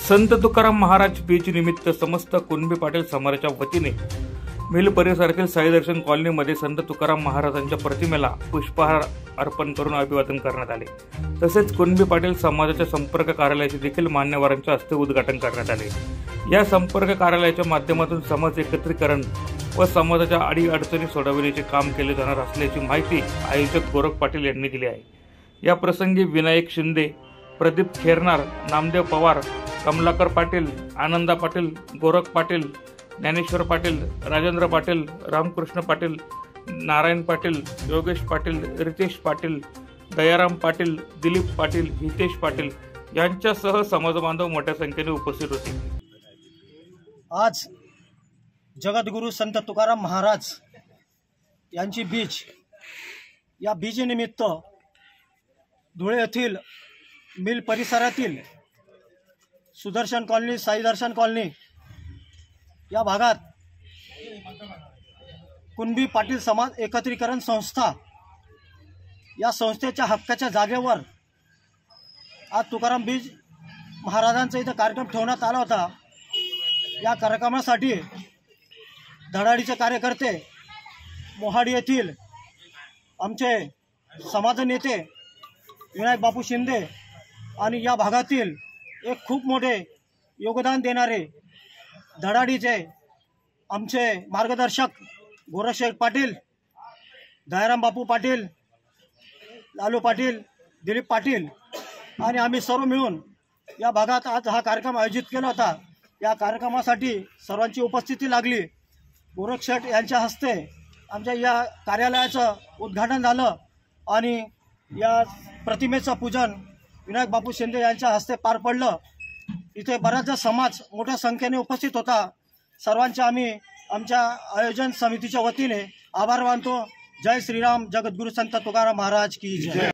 संत तुकाराम महाराज बीज निमित्त समस्त कुणबी पाटील समाजाच्या वतीने मिल परिसरातील साई दर्शन कॉलनीमध्ये संत तुकाराम महाराजांच्या प्रतिमेला पुष्पहार अर्पण करून अभिवादन करण्यात आले। तसेच कुणबी पाटील समाजाच्या संपर्क कार्यालयाचे देखील मान्यवरांच्या हस्ते उद्घाटन करण्यात आले। या संपर्क कार्यालयाच्या माध्यमातून समाज एकत्रीकरण व समाजाच्या अडीअडचणी सोडविण्याचे काम केले जाणार असल्याची माहिती आयोजक गोरख पाटील यांनी दिली आहे। या प्रसंगी विनायक शिंदे, प्रदीप खेरनार, नामदेव पवार, कमलाकर पाटील, आनंदा पाटील, गोरख पाटील, ज्ञानेश्वर पाटील, राजेंद्र पाटील, रामकृष्ण पाटील, नारायण पाटील, योगेश पाटील, रितेश पाटील, दयाराम पाटील, दिलीप पाटील, हितेश पाटील यांच्यासह समाजबांधव मोठ्या संख्येने उपस्थित होते। आज जगद्गुरु संत तुकाराम महाराज यांची बीज या बीजनिमित्त धुळे येथील मिल परिसरातील सुदर्शन कॉलनी, साई दर्शन कॉलनी या भागात कुणबी पाटील समाज एकत्रीकरण संस्था या संस्थेच्या हक्काच्या जागेवर आज तुकाराम बीज महाराजांचा इथं कार्यक्रम ठेवण्यात आला होता। या कार्यक्रमासाठी धडाडीचे कार्यकर्ते, मोहाडी येथील आमचे समाज नेते विनायक बापू शिंदे आणि या भागातील एक खूप मोठे योगदान देणारे धडाडीचे आमचे मार्गदर्शक गोरख पाटील, दयाराम बापू पाटील, लालू पाटील, दिलीप पाटील आणि आम्ही सर्व मिळून या भागात आज हा कार्यक्रम आयोजित केला होता। या कार्यक्रमासाठी सर्वांची उपस्थिती लागली। गोरख शेठ यांच्या हस्ते आमच्या या कार्यालयाचं उद्घाटन झालं आणि या प्रतिमेचं पूजन विनायक बापू शिंदे यांच्या हस्ते पार पडलं। इथे बराचसा समाज मोठ्या संख्येने उपस्थित होता। सर्वांचे आम्ही आमच्या आयोजन समितीच्या वतीने आभार मानतो। जय श्रीराम, जगद्गुरु संत तुकाराम महाराज की जय।